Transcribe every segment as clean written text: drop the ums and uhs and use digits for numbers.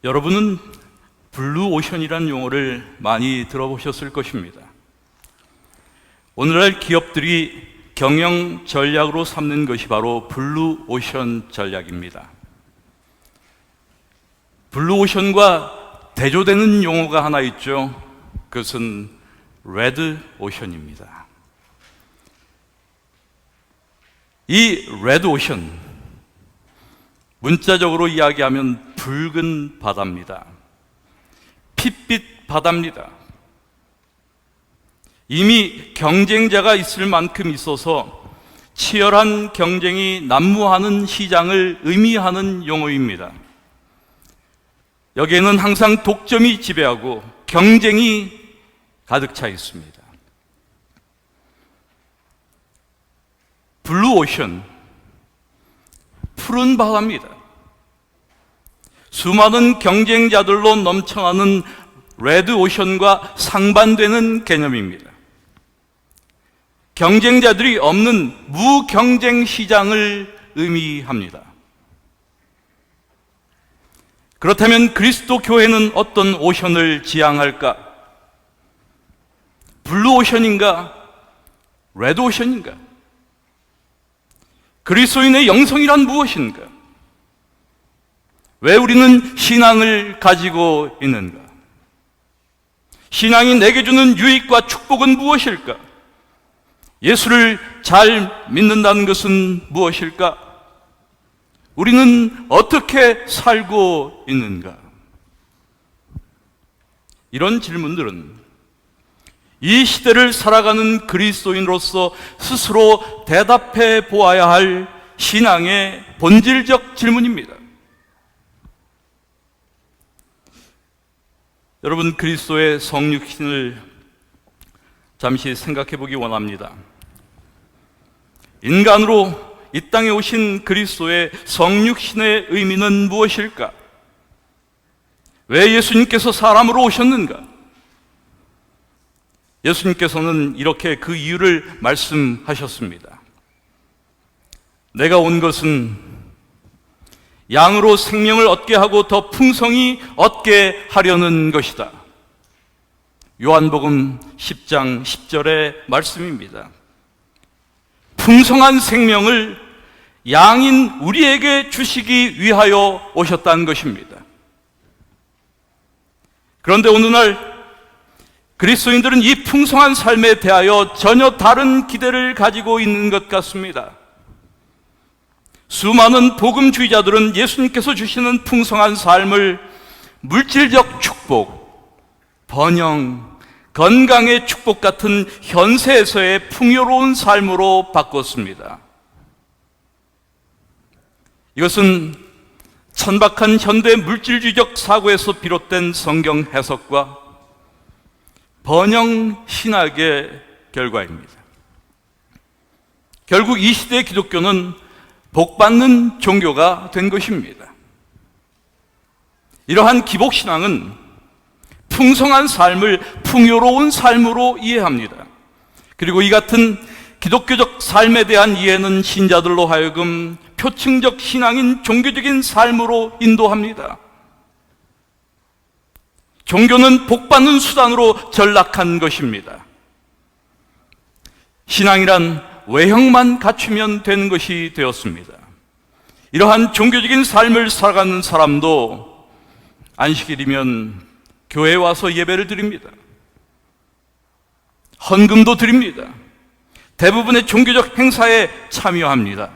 여러분은 블루오션이라는 용어를 많이 들어보셨을 것입니다. 오늘날 기업들이 경영 전략으로 삼는 것이 바로 블루오션 전략입니다. 블루오션과 대조되는 용어가 하나 있죠. 그것은 레드오션입니다. 이 레드오션, 문자적으로 이야기하면 붉은 바다입니다. 핏빛 바다입니다. 이미 경쟁자가 있을 만큼 있어서 치열한 경쟁이 난무하는 시장을 의미하는 용어입니다. 여기에는 항상 독점이 지배하고 경쟁이 가득 차 있습니다. 블루오션, 푸른 바다입니다. 수많은 경쟁자들로 넘쳐나는 레드오션과 상반되는 개념입니다. 경쟁자들이 없는 무경쟁 시장을 의미합니다. 그렇다면 그리스도 교회는 어떤 오션을 지향할까? 블루오션인가? 레드오션인가? 그리스도인의 영성이란 무엇인가? 왜 우리는 신앙을 가지고 있는가? 신앙이 내게 주는 유익과 축복은 무엇일까? 예수를 잘 믿는다는 것은 무엇일까? 우리는 어떻게 살고 있는가? 이런 질문들은 이 시대를 살아가는 그리스도인으로서 스스로 대답해 보아야 할 신앙의 본질적 질문입니다. 여러분, 그리스도의 성육신을 잠시 생각해 보기 원합니다. 인간으로 이 땅에 오신 그리스도의 성육신의 의미는 무엇일까? 왜 예수님께서 사람으로 오셨는가? 예수님께서는 이렇게 그 이유를 말씀하셨습니다. 내가 온 것은 양으로 생명을 얻게 하고 더 풍성히 얻게 하려는 것이다. 요한복음 10장 10절의 말씀입니다. 풍성한 생명을 양인 우리에게 주시기 위하여 오셨다는 것입니다. 그런데 오늘날 그리스도인들은 이 풍성한 삶에 대하여 전혀 다른 기대를 가지고 있는 것 같습니다. 수많은 복음주의자들은 예수님께서 주시는 풍성한 삶을 물질적 축복, 번영, 건강의 축복 같은 현세에서의 풍요로운 삶으로 바꿨습니다. 이것은 천박한 현대 물질주의적 사고에서 비롯된 성경 해석과 번영 신학의 결과입니다. 결국 이 시대의 기독교는 복받는 종교가 된 것입니다. 이러한 기복신앙은 풍성한 삶을 풍요로운 삶으로 이해합니다. 그리고 이 같은 기독교적 삶에 대한 이해는 신자들로 하여금 표층적 신앙인 종교적인 삶으로 인도합니다. 종교는 복받는 수단으로 전락한 것입니다. 신앙이란 외형만 갖추면 되는 것이 되었습니다. 이러한 종교적인 삶을 살아가는 사람도 안식일이면 교회에 와서 예배를 드립니다. 헌금도 드립니다. 대부분의 종교적 행사에 참여합니다.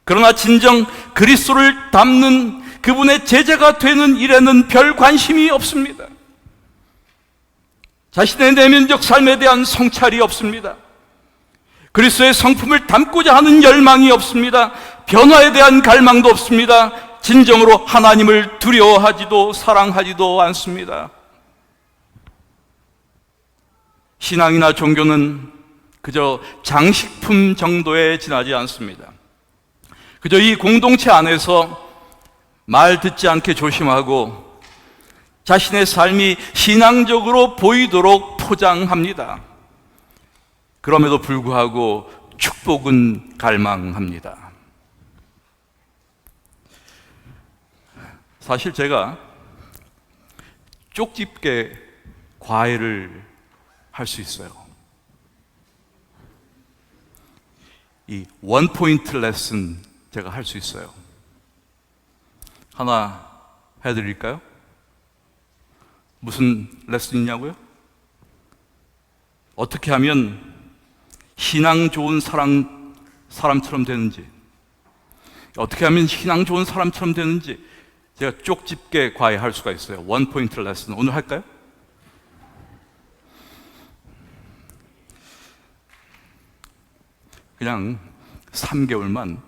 그러나 진정 그리스도를 닮는 그분의 제자가 되는 일에는 별 관심이 없습니다. 자신의 내면적 삶에 대한 성찰이 없습니다. 그리스도의 성품을 담고자 하는 열망이 없습니다. 변화에 대한 갈망도 없습니다. 진정으로 하나님을 두려워하지도 사랑하지도 않습니다. 신앙이나 종교는 그저 장식품 정도에 지나지 않습니다. 그저 이 공동체 안에서 말 듣지 않게 조심하고 자신의 삶이 신앙적으로 보이도록 포장합니다. 그럼에도 불구하고 축복은 갈망합니다. 사실 제가 쪽집게 과외를 할 수 있어요. 이 원포인트 레슨 제가 할 수 있어요. 하나 해드릴까요? 무슨 레슨이냐고요? 어떻게 하면 신앙 좋은 사람처럼 되는지, 어떻게 하면 신앙 좋은 사람처럼 되는지 제가 쪽집게 과외할 수가 있어요. 원포인트 레슨 오늘 할까요? 그냥 3개월만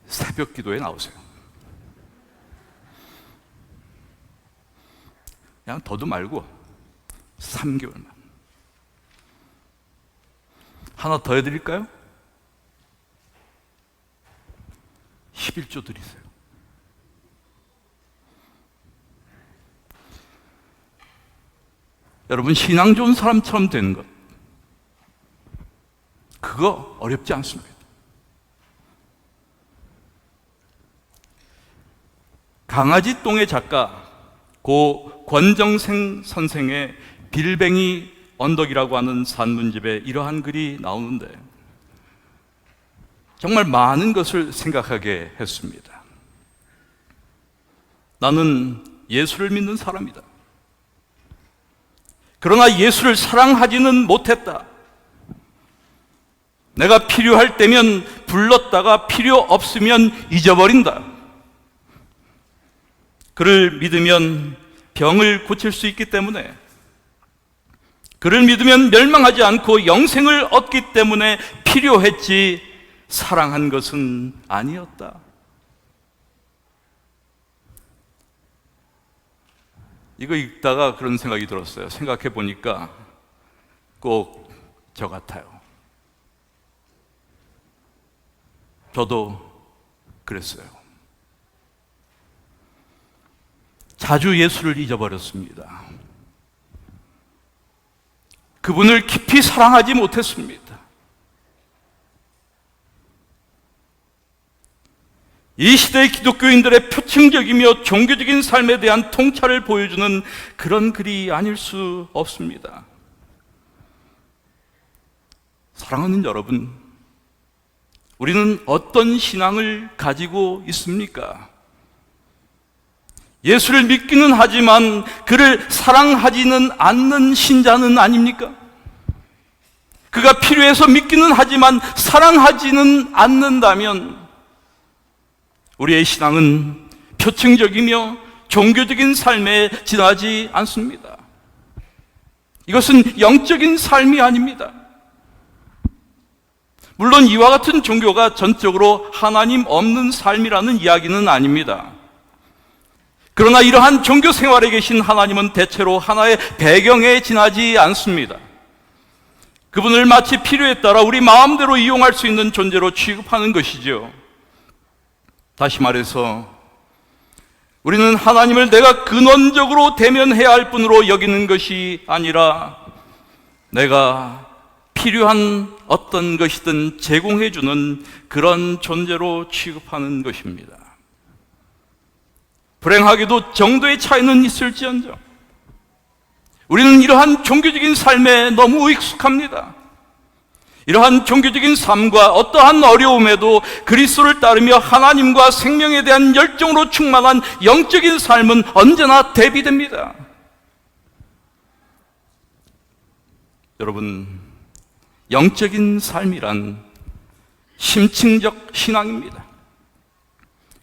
새벽 기도에 나오세요. 그냥 더도 말고 3개월만. 하나 더 해드릴까요? 11조 드리세요. 여러분, 신앙 좋은 사람처럼 되는 것, 그거 어렵지 않습니다. 강아지 똥의 작가 고 권정생 선생의 빌뱅이 언덕이라고 하는 산문집에 이러한 글이 나오는데 정말 많은 것을 생각하게 했습니다. 나는 예수를 믿는 사람이다. 그러나 예수를 사랑하지는 못했다. 내가 필요할 때면 불렀다가 필요 없으면 잊어버린다. 그를 믿으면 병을 고칠 수 있기 때문에, 그를 믿으면 멸망하지 않고 영생을 얻기 때문에 필요했지 사랑한 것은 아니었다. 이거 읽다가 그런 생각이 들었어요. 생각해 보니까 꼭 저 같아요. 저도 그랬어요. 자주 예수를 잊어버렸습니다. 그분을 깊이 사랑하지 못했습니다. 이 시대의 기독교인들의 표층적이며 종교적인 삶에 대한 통찰을 보여주는 그런 글이 아닐 수 없습니다. 사랑하는 여러분, 우리는 어떤 신앙을 가지고 있습니까? 예수를 믿기는 하지만 그를 사랑하지는 않는 신자는 아닙니까? 그가 필요해서 믿기는 하지만 사랑하지는 않는다면 우리의 신앙은 표층적이며 종교적인 삶에 지나지 않습니다. 이것은 영적인 삶이 아닙니다. 물론 이와 같은 종교가 전적으로 하나님 없는 삶이라는 이야기는 아닙니다. 그러나 이러한 종교 생활에 계신 하나님은 대체로 하나의 배경에 지나지 않습니다. 그분을 마치 필요에 따라 우리 마음대로 이용할 수 있는 존재로 취급하는 것이죠. 다시 말해서 우리는 하나님을 내가 근원적으로 대면해야 할 분으로 여기는 것이 아니라 내가 필요한 어떤 것이든 제공해주는 그런 존재로 취급하는 것입니다. 불행하게도 정도의 차이는 있을지언정 우리는 이러한 종교적인 삶에 너무 익숙합니다. 이러한 종교적인 삶과 어떠한 어려움에도 그리스도를 따르며 하나님과 생명에 대한 열정으로 충만한 영적인 삶은 언제나 대비됩니다. 여러분, 영적인 삶이란 심층적 신앙입니다.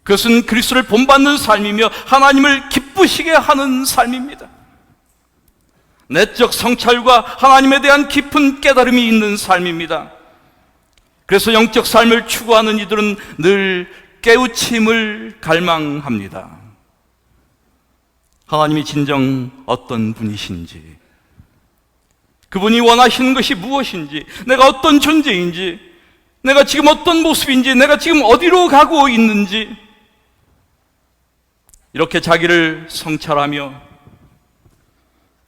그것은 그리스도를 본받는 삶이며 하나님을 기쁘시게 하는 삶입니다. 내적 성찰과 하나님에 대한 깊은 깨달음이 있는 삶입니다. 그래서 영적 삶을 추구하는 이들은 늘 깨우침을 갈망합니다. 하나님이 진정 어떤 분이신지, 그분이 원하시는 것이 무엇인지, 내가 어떤 존재인지, 내가 지금 어떤 모습인지, 내가 지금 어디로 가고 있는지, 이렇게 자기를 성찰하며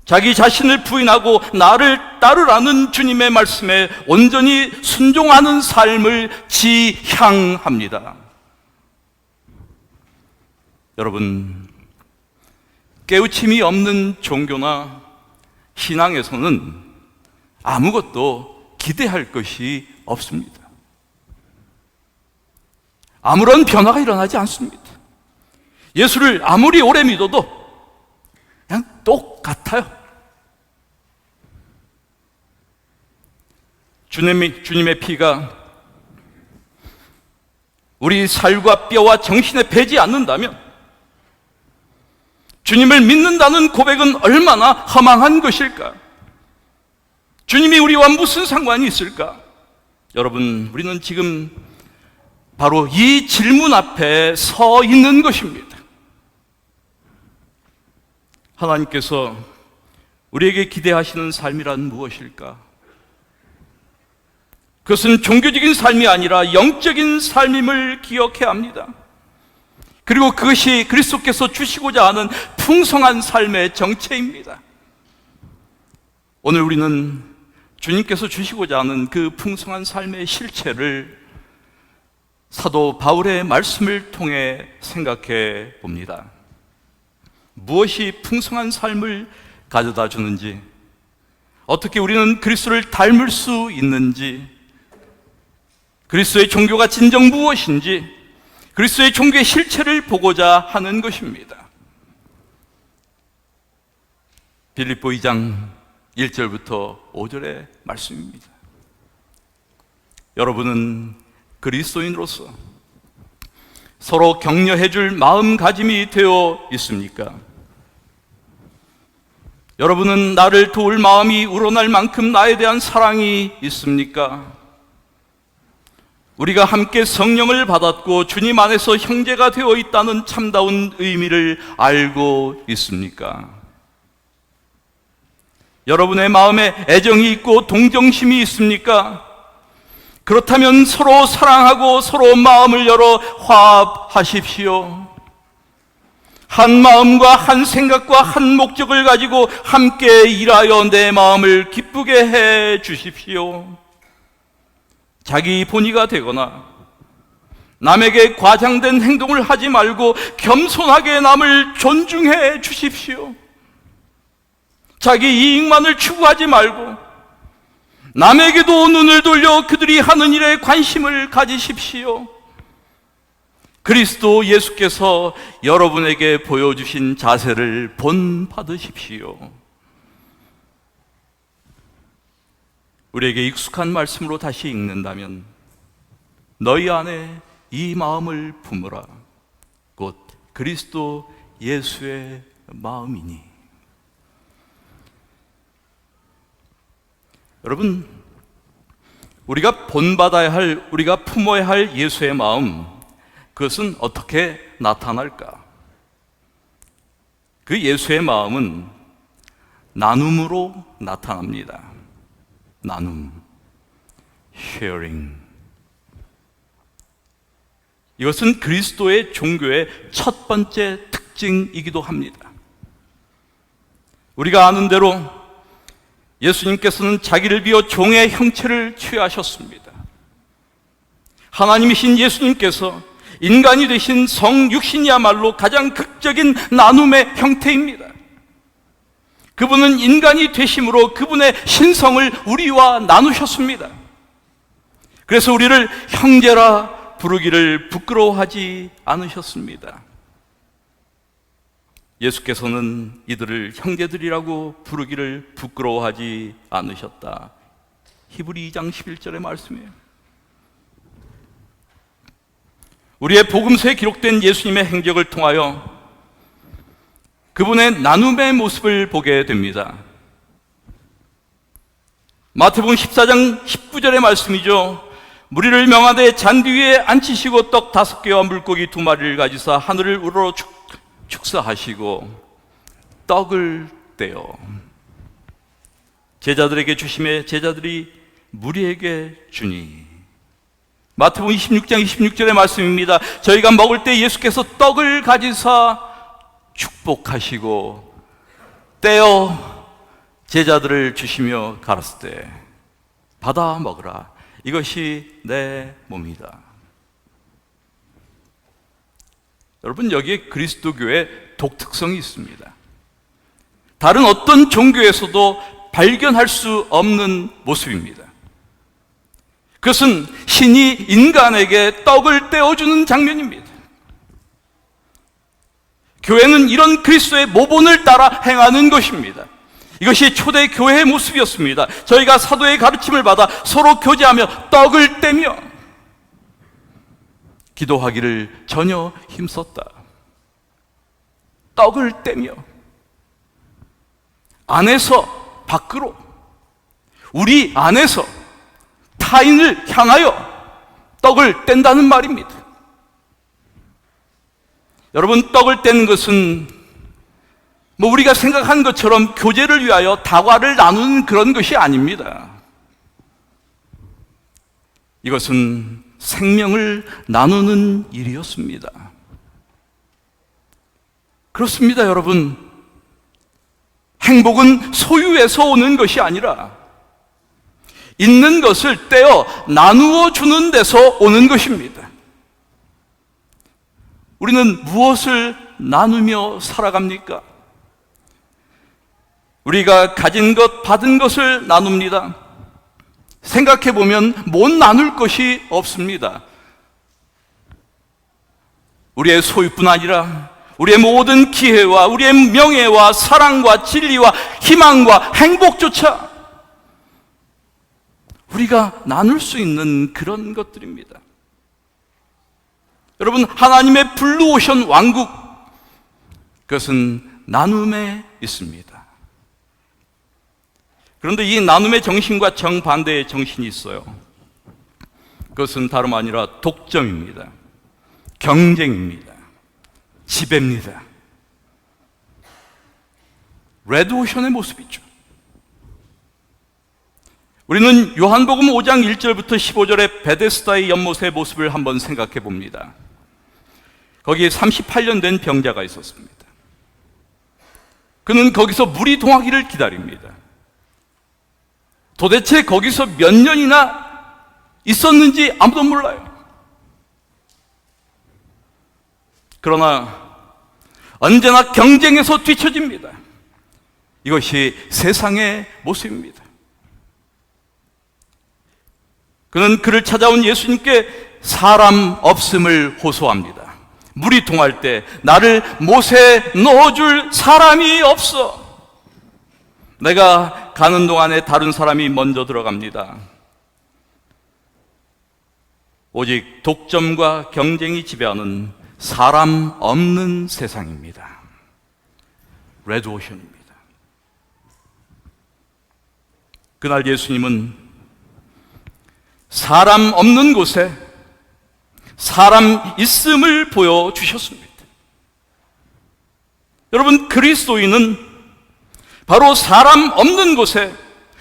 자기 자신을 부인하고 나를 따르라는 주님의 말씀에 온전히 순종하는 삶을 지향합니다. 여러분, 깨우침이 없는 종교나 신앙에서는 아무것도 기대할 것이 없습니다. 아무런 변화가 일어나지 않습니다. 예수를 아무리 오래 믿어도 그냥 똑같아요. 주님의 피가 우리 살과 뼈와 정신에 배지 않는다면 주님을 믿는다는 고백은 얼마나 허망한 것일까? 주님이 우리와 무슨 상관이 있을까? 여러분, 우리는 지금 바로 이 질문 앞에 서 있는 것입니다. 하나님께서 우리에게 기대하시는 삶이란 무엇일까? 그것은 종교적인 삶이 아니라 영적인 삶임을 기억해야 합니다. 그리고 그것이 그리스도께서 주시고자 하는 풍성한 삶의 정체입니다. 오늘 우리는 주님께서 주시고자 하는 그 풍성한 삶의 실체를 사도 바울의 말씀을 통해 생각해 봅니다. 무엇이 풍성한 삶을 가져다 주는지, 어떻게 우리는 그리스도를 닮을 수 있는지, 그리스도의 종교가 진정 무엇인지, 그리스도의 종교의 실체를 보고자 하는 것입니다. 빌립보 2장 1절부터 5절의 말씀입니다. 여러분은 그리스도인으로서 서로 격려해 줄 마음가짐이 되어 있습니까? 여러분은 나를 도울 마음이 우러날 만큼 나에 대한 사랑이 있습니까? 우리가 함께 성령을 받았고 주님 안에서 형제가 되어 있다는 참다운 의미를 알고 있습니까? 여러분의 마음에 애정이 있고 동정심이 있습니까? 그렇다면 서로 사랑하고 서로 마음을 열어 화합하십시오. 한 마음과 한 생각과 한 목적을 가지고 함께 일하여 내 마음을 기쁘게 해 주십시오. 자기 본의가 되거나 남에게 과장된 행동을 하지 말고 겸손하게 남을 존중해 주십시오. 자기 이익만을 추구하지 말고 남에게도 눈을 돌려 그들이 하는 일에 관심을 가지십시오. 그리스도 예수께서 여러분에게 보여주신 자세를 본받으십시오. 우리에게 익숙한 말씀으로 다시 읽는다면, 너희 안에 이 마음을 품으라. 곧 그리스도 예수의 마음이니. 여러분, 우리가 본받아야 할, 우리가 품어야 할 예수의 마음, 그것은 어떻게 나타날까? 그 예수의 마음은 나눔으로 나타납니다. 나눔, sharing. 이것은 그리스도의 종교의 첫 번째 특징이기도 합니다. 우리가 아는 대로 예수님께서는 자기를 비워 종의 형체를 취하셨습니다. 하나님이신 예수님께서 인간이 되신 성육신이야말로 가장 극적인 나눔의 형태입니다. 그분은 인간이 되심으로 그분의 신성을 우리와 나누셨습니다. 그래서 우리를 형제라 부르기를 부끄러워하지 않으셨습니다. 예수께서는 이들을 형제들이라고 부르기를 부끄러워하지 않으셨다. 히브리 2장 11절의 말씀이에요. 우리의 복음서에 기록된 예수님의 행적을 통하여 그분의 나눔의 모습을 보게 됩니다. 마태복음 14장 19절의 말씀이죠. 무리를 명하되 잔디 위에 앉히시고 떡 5개와 물고기 2마리를 가지사 하늘을 우러러 축사하시고 떡을 떼어 제자들에게 주시매 제자들이 무리에게 주니. 마태복음 26장 26절의 말씀입니다. 저희가 먹을 때 예수께서 떡을 가지사 축복하시고 떼어 제자들을 주시며 가르칠 때 받아 먹으라. 이것이 내 몸이다. 여러분, 여기에 그리스도교의 독특성이 있습니다. 다른 어떤 종교에서도 발견할 수 없는 모습입니다. 그것은 신이 인간에게 떡을 떼어주는 장면입니다. 교회는 이런 그리스도의 모본을 따라 행하는 것입니다. 이것이 초대 교회의 모습이었습니다. 저희가 사도의 가르침을 받아 서로 교제하며 떡을 떼며 기도하기를 전혀 힘썼다. 떡을 떼며 안에서 밖으로, 우리 안에서 타인을 향하여 떡을 뗀다는 말입니다. 여러분, 떡을 떼는 것은 우리가 생각한 것처럼 교제를 위하여 다과를 나누는 그런 것이 아닙니다. 이것은 생명을 나누는 일이었습니다. 그렇습니다, 여러분. 행복은 소유에서 오는 것이 아니라 있는 것을 떼어 나누어 주는 데서 오는 것입니다. 우리는 무엇을 나누며 살아갑니까? 우리가 가진 것, 받은 것을 나눕니다. 생각해 보면 못 나눌 것이 없습니다. 우리의 소유뿐 아니라 우리의 모든 기회와 우리의 명예와 사랑과 진리와 희망과 행복조차 우리가 나눌 수 있는 그런 것들입니다. 여러분, 하나님의 블루오션 왕국, 그것은 나눔에 있습니다. 그런데 이 나눔의 정신과 정반대의 정신이 있어요. 그것은 다름 아니라 독점입니다. 경쟁입니다. 지배입니다. 레드오션의 모습이죠. 우리는 요한복음 5장 1절부터 15절의 베데스다의 연못의 모습을 한번 생각해 봅니다. 거기에 38년 된 병자가 있었습니다. 그는 거기서 물이 동하기를 기다립니다. 도대체 거기서 몇 년이나 있었는지 아무도 몰라요. 그러나 언제나 경쟁에서 뒤처집니다. 이것이 세상의 모습입니다. 그는 그를 찾아온 예수님께 사람 없음을 호소합니다. 물이 동할 때 나를 못에 넣어줄 사람이 없어. 내가 가는 동안에 다른 사람이 먼저 들어갑니다. 오직 독점과 경쟁이 지배하는 사람 없는 세상입니다. 레드오션입니다. 그날 예수님은 사람 없는 곳에 사람 있음을 보여주셨습니다. 여러분, 그리스도인은 바로 사람 없는 곳에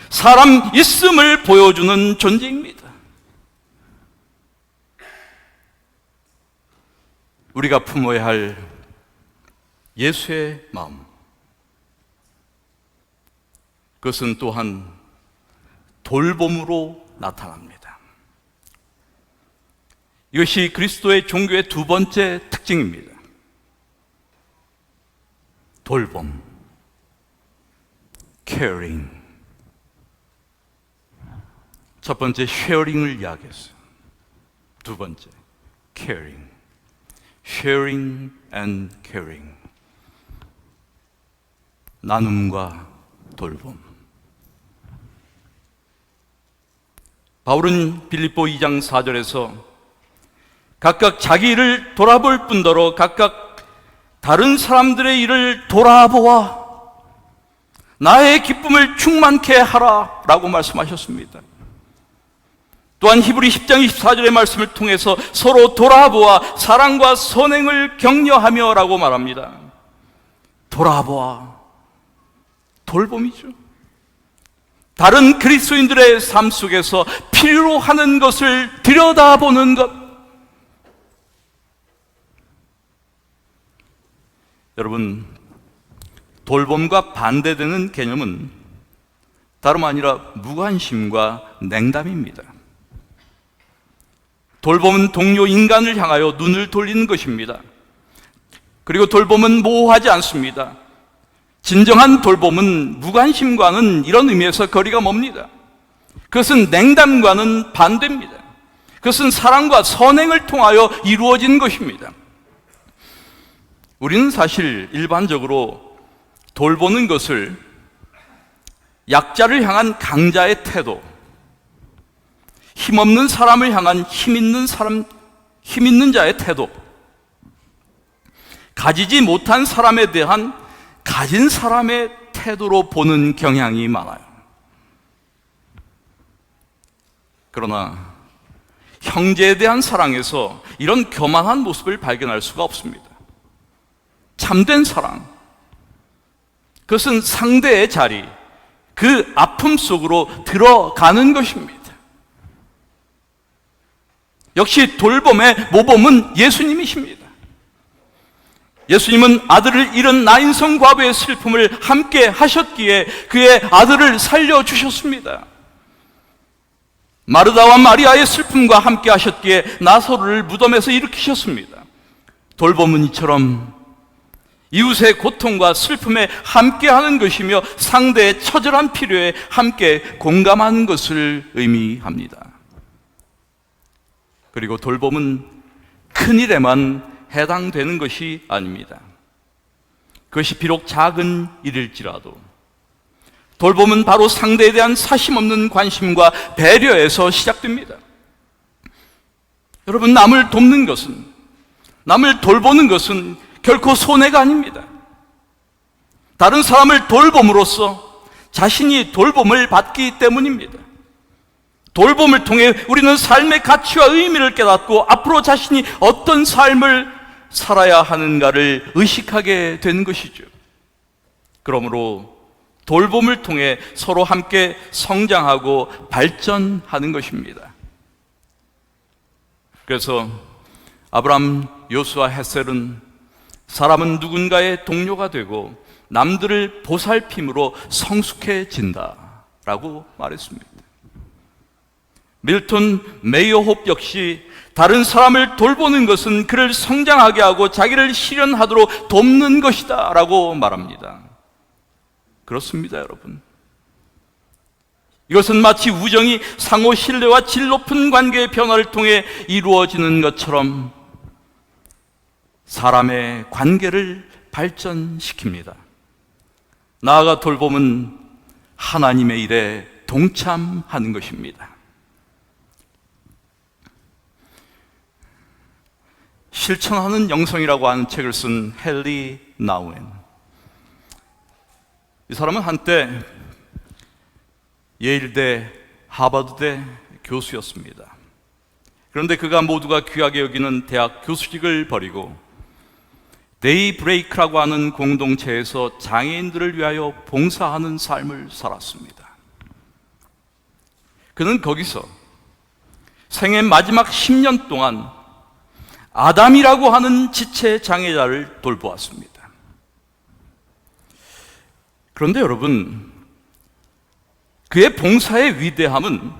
사람 있음을 보여주는 존재입니다. 우리가 품어야 할 예수의 마음, 그것은 또한 돌봄으로 나타납니다. 이것이 그리스도의 종교의 두 번째 특징입니다. 돌봄, caring. 첫 번째 sharing을 이야기했어요. 두 번째 caring. sharing and caring. 나눔과 돌봄. 바울은 빌립보 2장 4절에서 각각 자기 일을 돌아볼 뿐더러 각각 다른 사람들의 일을 돌아보아 나의 기쁨을 충만케 하라 라고 말씀하셨습니다. 또한 히브리 10장 24절의 말씀을 통해서 서로 돌아보아 사랑과 선행을 격려하며 라고 말합니다. 돌아보아, 돌봄이죠. 다른 그리스도인들의 삶 속에서 필요로 하는 것을 들여다보는 것. 여러분, 돌봄과 반대되는 개념은 다름 아니라 무관심과 냉담입니다. 돌봄은 동료 인간을 향하여 눈을 돌리는 것입니다. 그리고 돌봄은 모호하지 않습니다. 진정한 돌봄은 무관심과는 이런 의미에서 거리가 멉니다. 그것은 냉담과는 반대입니다. 그것은 사랑과 선행을 통하여 이루어진 것입니다. 우리는 사실 일반적으로 돌보는 것을 약자를 향한 강자의 태도, 힘없는 사람을 향한 힘 있는 자의 태도, 가지지 못한 사람에 대한 가진 사람의 태도로 보는 경향이 많아요. 그러나 형제에 대한 사랑에서 이런 교만한 모습을 발견할 수가 없습니다. 참된 사랑, 그것은 상대의 자리, 그 아픔 속으로 들어가는 것입니다. 역시 돌봄의 모범은 예수님이십니다. 예수님은 아들을 잃은 나인성 과부의 슬픔을 함께 하셨기에 그의 아들을 살려주셨습니다. 마르다와 마리아의 슬픔과 함께 하셨기에 나사로를 무덤에서 일으키셨습니다. 돌봄은 이처럼 이웃의 고통과 슬픔에 함께하는 것이며 상대의 처절한 필요에 함께 공감하는 것을 의미합니다. 그리고 돌봄은 큰일에만 해당되는 것이 아닙니다. 그것이 비록 작은 일일지라도 돌봄은 바로 상대에 대한 사심없는 관심과 배려에서 시작됩니다. 여러분, 남을 돕는 것은, 남을 돌보는 것은 결코 손해가 아닙니다. 다른 사람을 돌봄으로써 자신이 돌봄을 받기 때문입니다. 돌봄을 통해 우리는 삶의 가치와 의미를 깨닫고 앞으로 자신이 어떤 삶을 살아야 하는가를 의식하게 되는 것이죠. 그러므로 돌봄을 통해 서로 함께 성장하고 발전하는 것입니다. 그래서 아브람, 요수아, 헷셀은 사람은 누군가의 동료가 되고 남들을 보살핌으로 성숙해진다 라고 말했습니다. 밀턴 메이어홉 역시 다른 사람을 돌보는 것은 그를 성장하게 하고 자기를 실현하도록 돕는 것이다 라고 말합니다. 그렇습니다, 여러분. 이것은 마치 우정이 상호 신뢰와 질 높은 관계의 변화를 통해 이루어지는 것처럼 사람의 관계를 발전시킵니다. 나아가 돌봄은 하나님의 일에 동참하는 것입니다. 실천하는 영성이라고 하는 책을 쓴 헨리 나우엔, 이 사람은 한때 예일대, 하버드대 교수였습니다. 그런데 그가 모두가 귀하게 여기는 대학 교수직을 버리고 데이브레이크라고 하는 공동체에서 장애인들을 위하여 봉사하는 삶을 살았습니다. 그는 거기서 생애 마지막 10년 동안 아담이라고 하는 지체 장애자를 돌보았습니다. 그런데 여러분, 그의 봉사의 위대함은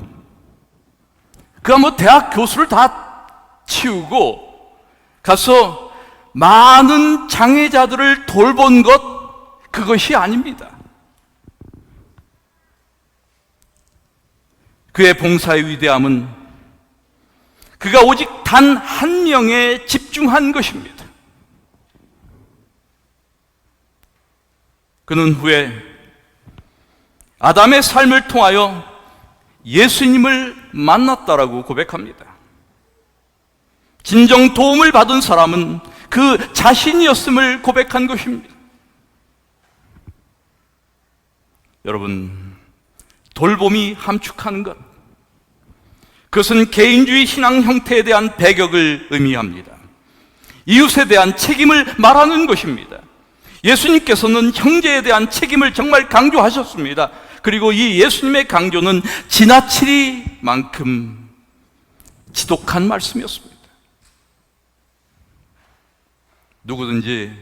그가 대학 교수를 다 치우고 가서 많은 장애자들을 돌본 것, 그것이 아닙니다. 그의 봉사의 위대함은 그가 오직 단 한 명에 집중한 것입니다. 그는 후에 아담의 삶을 통하여 예수님을 만났다라고 고백합니다. 진정 도움을 받은 사람은 그 자신이었음을 고백한 것입니다. 여러분, 돌봄이 함축하는 것, 그것은 개인주의 신앙 형태에 대한 배격을 의미합니다. 이웃에 대한 책임을 말하는 것입니다. 예수님께서는 형제에 대한 책임을 정말 강조하셨습니다. 그리고 이 예수님의 강조는 지나치리만큼 지독한 말씀이었습니다. 누구든지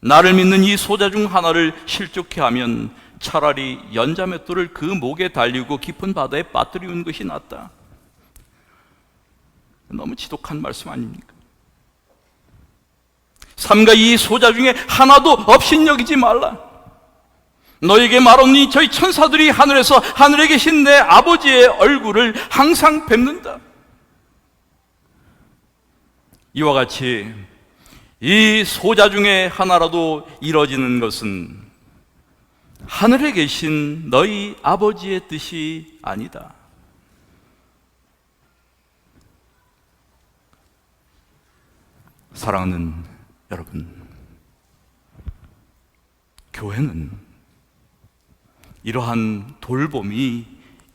나를 믿는 이 소자 중 하나를 실족해 하면 차라리 연자맷돌을 그 목에 달리고 깊은 바다에 빠뜨리는 것이 낫다. 너무 지독한 말씀 아닙니까? 삼가 이 소자 중에 하나도 업신여기지 말라. 너에게 말하니 저희 천사들이 하늘에서 하늘에 계신 내 아버지의 얼굴을 항상 뵙는다. 이와 같이 이 소자 중에 하나라도 이뤄지는 것은 하늘에 계신 너희 아버지의 뜻이 아니다. 사랑하는 여러분, 교회는 이러한 돌봄이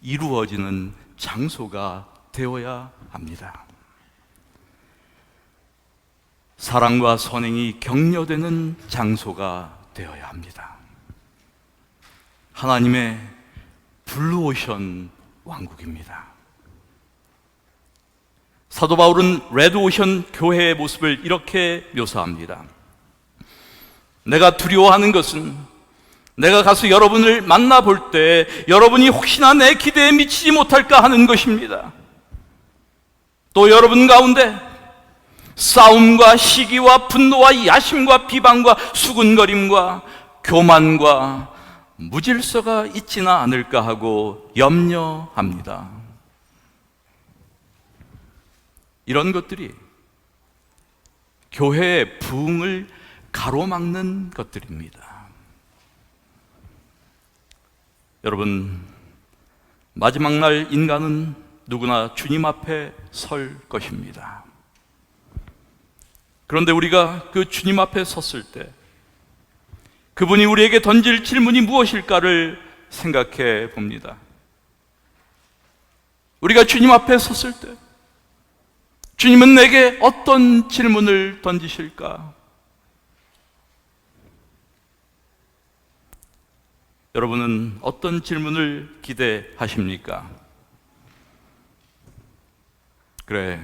이루어지는 장소가 되어야 합니다. 사랑과 선행이 격려되는 장소가 되어야 합니다. 하나님의 블루오션 왕국입니다. 사도 바울은 레드오션 교회의 모습을 이렇게 묘사합니다. 내가 두려워하는 것은 내가 가서 여러분을 만나볼 때 여러분이 혹시나 내 기대에 미치지 못할까 하는 것입니다. 또 여러분 가운데 싸움과 시기와 분노와 야심과 비방과 수군거림과 교만과 무질서가 있지는 않을까 하고 염려합니다. 이런 것들이 교회의 부흥을 가로막는 것들입니다. 여러분, 마지막 날 인간은 누구나 주님 앞에 설 것입니다. 그런데 우리가 그 주님 앞에 섰을 때 그분이 우리에게 던질 질문이 무엇일까를 생각해 봅니다. 우리가 주님 앞에 섰을 때 주님은 내게 어떤 질문을 던지실까? 여러분은 어떤 질문을 기대하십니까? 그래,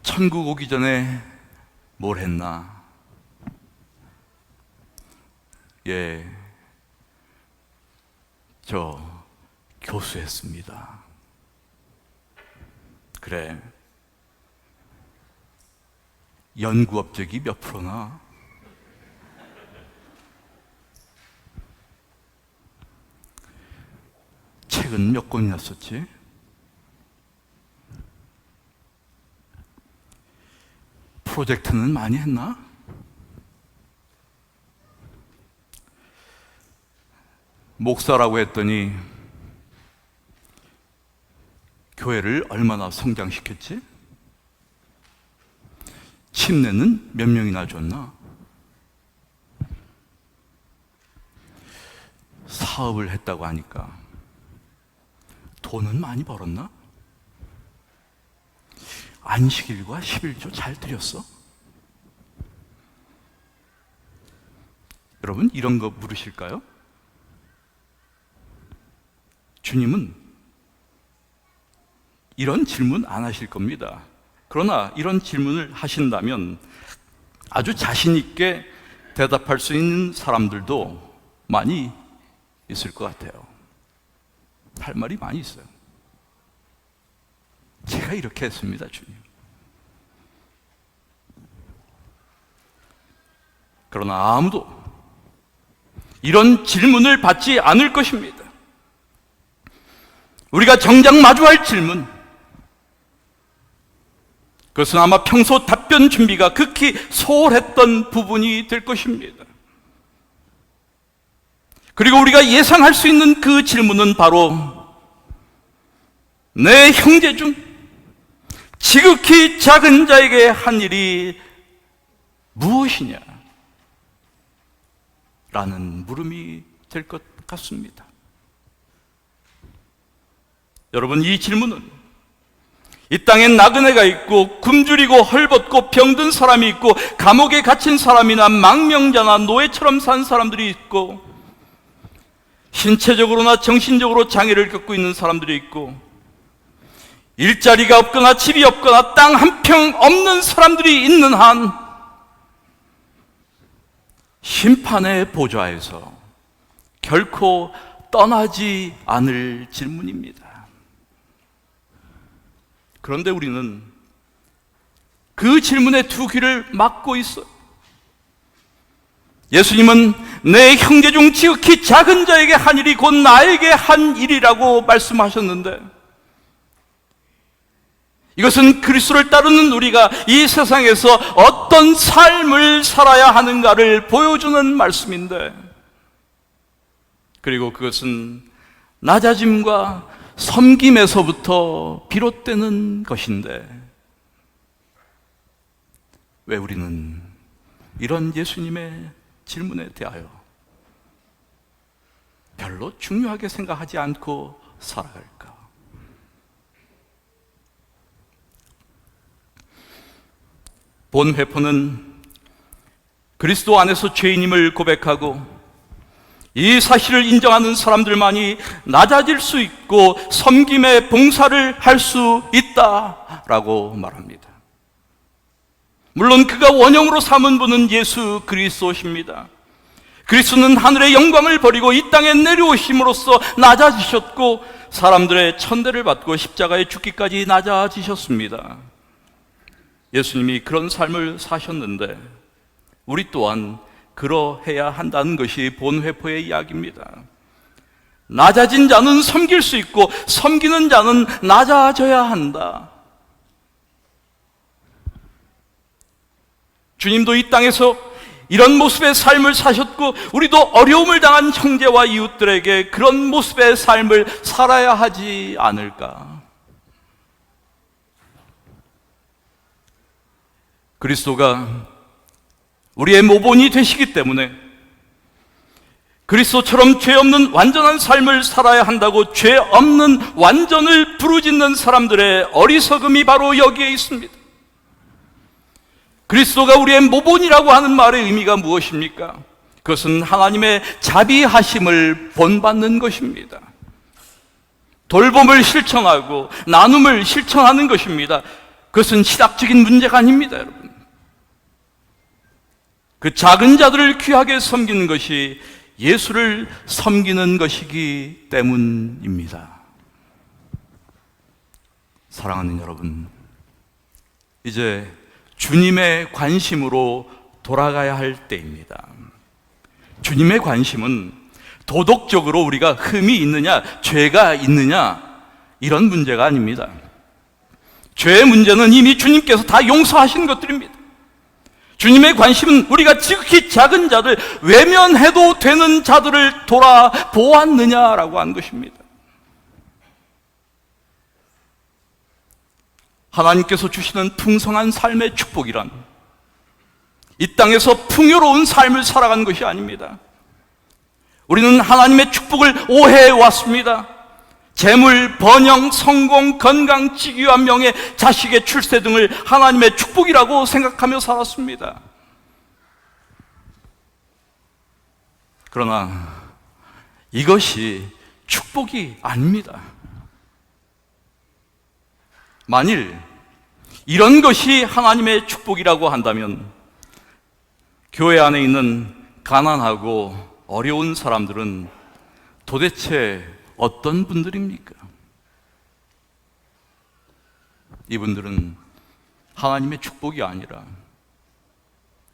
천국 오기 전에 뭘 했나? 예, 저 교수했습니다. 그래, 연구 업적이 몇 프로나? 책은 몇 권이나 썼지? 프로젝트는 많이 했나? 목사라고 했더니 교회를 얼마나 성장시켰지? 침례는 몇 명이나 줬나? 사업을 했다고 하니까 돈은 많이 벌었나? 안식일과 11조 잘 드렸어? 여러분, 이런 거 물으실까요? 주님은 이런 질문 안 하실 겁니다. 그러나 이런 질문을 하신다면 아주 자신 있게 대답할 수 있는 사람들도 많이 있을 것 같아요. 할 말이 많이 있어요. 제가 이렇게 했습니다, 주님. 그러나 아무도 이런 질문을 받지 않을 것입니다. 우리가 정작 마주할 질문, 그것은 아마 평소 답변 준비가 극히 소홀했던 부분이 될 것입니다. 그리고 우리가 예상할 수 있는 그 질문은 바로 내 형제 중 지극히 작은 자에게 한 일이 무엇이냐? 라는 물음이 될 것 같습니다. 여러분, 이 질문은 이 땅에 나그네가 있고 굶주리고 헐벗고 병든 사람이 있고 감옥에 갇힌 사람이나 망명자나 노예처럼 산 사람들이 있고 신체적으로나 정신적으로 장애를 겪고 있는 사람들이 있고 일자리가 없거나 집이 없거나 땅 한 평 없는 사람들이 있는 한 심판의 보좌에서 결코 떠나지 않을 질문입니다. 그런데 우리는 그 질문에 두 귀를 막고 있어요. 예수님은 내 형제 중 지극히 작은 자에게 한 일이 곧 나에게 한 일이라고 말씀하셨는데, 이것은 그리스도를 따르는 우리가 이 세상에서 어떤 삶을 살아야 하는가를 보여주는 말씀인데, 그리고 그것은 낮아짐과 섬김에서부터 비롯되는 것인데, 왜 우리는 이런 예수님의 질문에 대하여 별로 중요하게 생각하지 않고 살아갈까? 본 회포는 그리스도 안에서 죄인임을 고백하고 이 사실을 인정하는 사람들만이 낮아질 수 있고 섬김의 봉사를 할 수 있다라고 말합니다. 물론 그가 원형으로 삼은 분은 예수 그리스도십니다. 그리스도는 하늘의 영광을 버리고 이 땅에 내려오심으로써 낮아지셨고 사람들의 천대를 받고 십자가에 죽기까지 낮아지셨습니다. 예수님이 그런 삶을 사셨는데 우리 또한 그러해야 한다는 것이 본회포의 이야기입니다. 낮아진 자는 섬길 수 있고 섬기는 자는 낮아져야 한다. 주님도 이 땅에서 이런 모습의 삶을 사셨고 우리도 어려움을 당한 형제와 이웃들에게 그런 모습의 삶을 살아야 하지 않을까? 그리스도가 우리의 모본이 되시기 때문에 그리스도처럼 죄 없는 완전한 삶을 살아야 한다고 죄 없는 완전을 부르짖는 사람들의 어리석음이 바로 여기에 있습니다. 그리스도가 우리의 모본이라고 하는 말의 의미가 무엇입니까? 그것은 하나님의 자비하심을 본받는 것입니다. 돌봄을 실천하고 나눔을 실천하는 것입니다. 그것은 신학적인 문제가 아닙니다, 여러분. 그 작은 자들을 귀하게 섬기는 것이 예수를 섬기는 것이기 때문입니다. 사랑하는 여러분, 이제 주님의 관심으로 돌아가야 할 때입니다. 주님의 관심은 도덕적으로 우리가 흠이 있느냐, 죄가 있느냐, 이런 문제가 아닙니다. 죄의 문제는 이미 주님께서 다 용서하신 것들입니다. 주님의 관심은 우리가 지극히 작은 자들, 외면해도 되는 자들을 돌아보았느냐라고 하는 것입니다. 하나님께서 주시는 풍성한 삶의 축복이란 이 땅에서 풍요로운 삶을 살아가는 것이 아닙니다. 우리는 하나님의 축복을 오해해 왔습니다. 재물, 번영, 성공, 건강, 직위와 명예, 자식의 출세 등을 하나님의 축복이라고 생각하며 살았습니다. 그러나 이것이 축복이 아닙니다. 만일 이런 것이 하나님의 축복이라고 한다면 교회 안에 있는 가난하고 어려운 사람들은 도대체 어떤 분들입니까? 이분들은 하나님의 축복이 아니라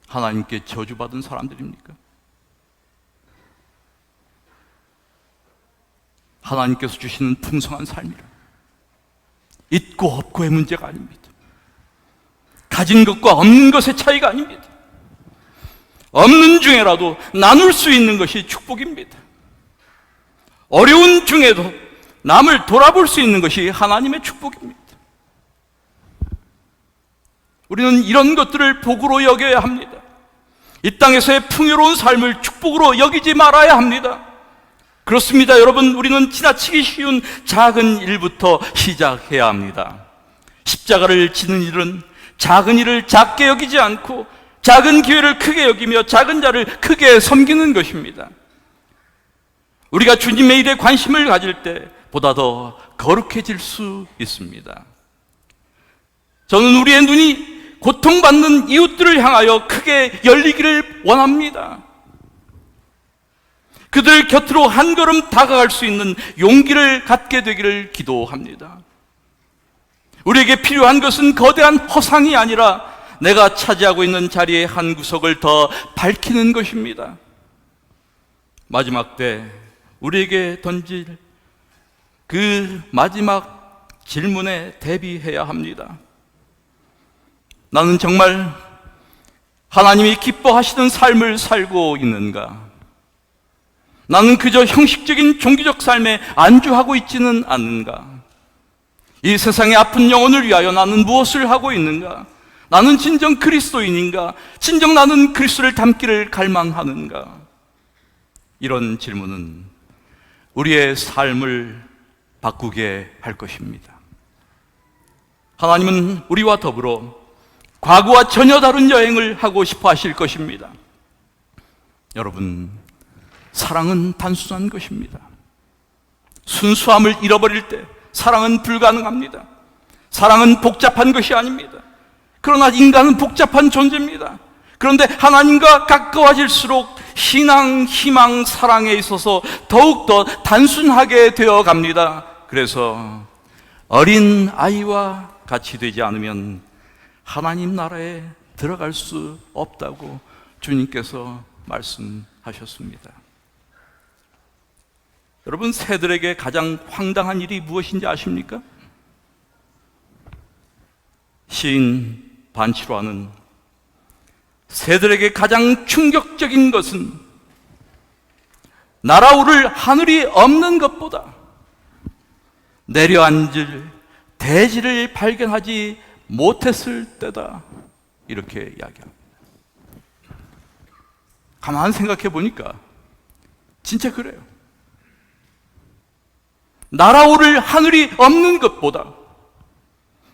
하나님께 저주받은 사람들입니까? 하나님께서 주시는 풍성한 삶이라 있고 없고의 문제가 아닙니다. 가진 것과 없는 것의 차이가 아닙니다. 없는 중에라도 나눌 수 있는 것이 축복입니다. 어려운 중에도 남을 돌아볼 수 있는 것이 하나님의 축복입니다. 우리는 이런 것들을 복으로 여겨야 합니다. 이 땅에서의 풍요로운 삶을 축복으로 여기지 말아야 합니다. 그렇습니다, 여러분. 우리는 지나치기 쉬운 작은 일부터 시작해야 합니다. 십자가를 지는 일은 작은 일을 작게 여기지 않고 작은 기회를 크게 여기며 작은 자를 크게 섬기는 것입니다. 우리가 주님의 일에 관심을 가질 때 보다 더 거룩해질 수 있습니다. 저는 우리의 눈이 고통받는 이웃들을 향하여 크게 열리기를 원합니다. 그들 곁으로 한 걸음 다가갈 수 있는 용기를 갖게 되기를 기도합니다. 우리에게 필요한 것은 거대한 허상이 아니라 내가 차지하고 있는 자리의 한 구석을 더 밝히는 것입니다. 마지막 때 우리에게 던질 그 마지막 질문에 대비해야 합니다. 나는 정말 하나님이 기뻐하시는 삶을 살고 있는가? 나는 그저 형식적인 종교적 삶에 안주하고 있지는 않는가? 이 세상의 아픈 영혼을 위하여 나는 무엇을 하고 있는가? 나는 진정 그리스도인인가? 진정 나는 그리스도를 닮기를 갈망하는가? 이런 질문은 우리의 삶을 바꾸게 할 것입니다. 하나님은 우리와 더불어 과거와 전혀 다른 여행을 하고 싶어 하실 것입니다. 여러분, 사랑은 단순한 것입니다. 순수함을 잃어버릴 때 사랑은 불가능합니다. 사랑은 복잡한 것이 아닙니다. 그러나 인간은 복잡한 존재입니다. 그런데 하나님과 가까워질수록 신앙, 희망, 사랑에 있어서 더욱더 단순하게 되어 갑니다. 그래서 어린 아이와 같이 되지 않으면 하나님 나라에 들어갈 수 없다고 주님께서 말씀하셨습니다. 여러분, 새들에게 가장 황당한 일이 무엇인지 아십니까? 시인 반치로아는 새들에게 가장 충격적인 것은 날아오를 하늘이 없는 것보다 내려앉을 대지를 발견하지 못했을 때다, 이렇게 이야기합니다. 가만히 생각해 보니까 진짜 그래요. 날아오를 하늘이 없는 것보다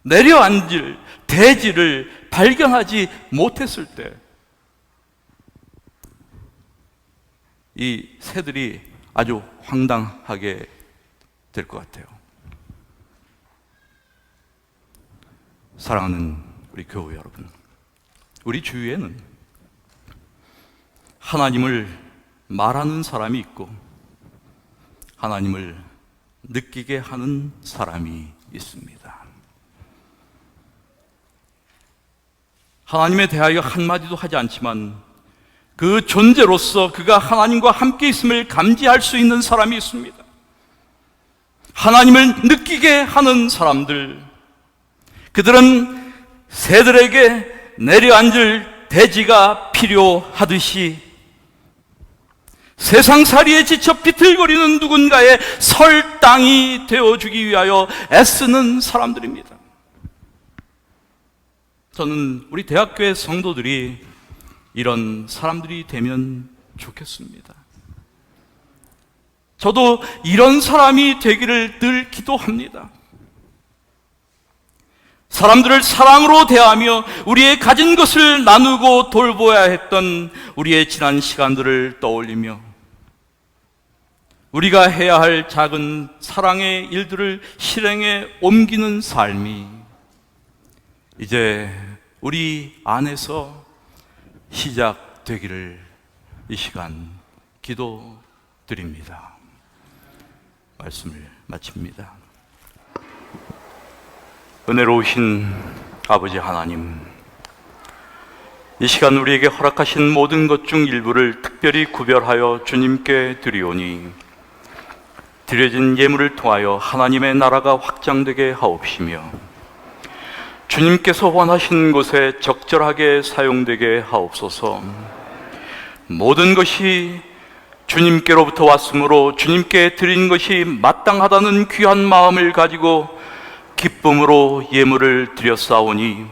내려앉을 대지를 발견하지 못했을 때 이 새들이 아주 황당하게 될 것 같아요. 사랑하는 우리 교회 여러분, 우리 주위에는 하나님을 말하는 사람이 있고 하나님을 느끼게 하는 사람이 있습니다. 하나님에 대하여 한마디도 하지 않지만 그 존재로서 그가 하나님과 함께 있음을 감지할 수 있는 사람이 있습니다. 하나님을 느끼게 하는 사람들, 그들은 새들에게 내려앉을 대지가 필요하듯이 세상살이에 지쳐 비틀거리는 누군가의 설 땅이 되어주기 위하여 애쓰는 사람들입니다. 저는 우리 대학교의 성도들이 이런 사람들이 되면 좋겠습니다. 저도 이런 사람이 되기를 늘 기도합니다. 사람들을 사랑으로 대하며 우리의 가진 것을 나누고 돌보아야 했던 우리의 지난 시간들을 떠올리며 우리가 해야 할 작은 사랑의 일들을 실행에 옮기는 삶이 이제 우리 안에서 시작되기를 이 시간 기도드립니다. 말씀을 마칩니다. 은혜로우신 아버지 하나님, 이 시간 우리에게 허락하신 모든 것 중 일부를 특별히 구별하여 주님께 드리오니 드려진 예물을 통하여 하나님의 나라가 확장되게 하옵시며 주님께서 원하신 곳에 적절하게 사용되게 하옵소서. 모든 것이 주님께로부터 왔으므로 주님께 드린 것이 마땅하다는 귀한 마음을 가지고 기쁨으로 예물을 드렸사오니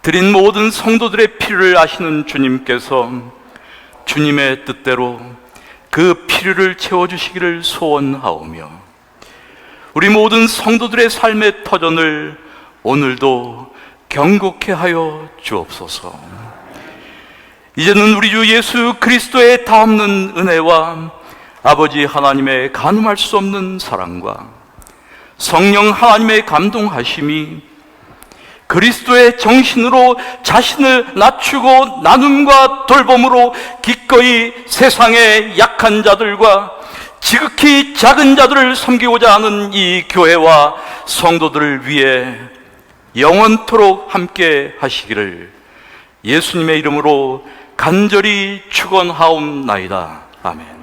드린 모든 성도들의 필요를 아시는 주님께서 주님의 뜻대로 그 필요를 채워주시기를 소원하오며 우리 모든 성도들의 삶의 터전을 오늘도 경고케 하여 주옵소서. 이제는 우리 주 예수 그리스도의 다없는 은혜와 아버지 하나님의 가늠할 수 없는 사랑과 성령 하나님의 감동하심이 그리스도의 정신으로 자신을 낮추고 나눔과 돌봄으로 기꺼이 세상의 약한 자들과 지극히 작은 자들을 섬기고자 하는 이 교회와 성도들을 위해 영원토록 함께 하시기를 예수님의 이름으로 간절히 축원하옵나이다. 아멘.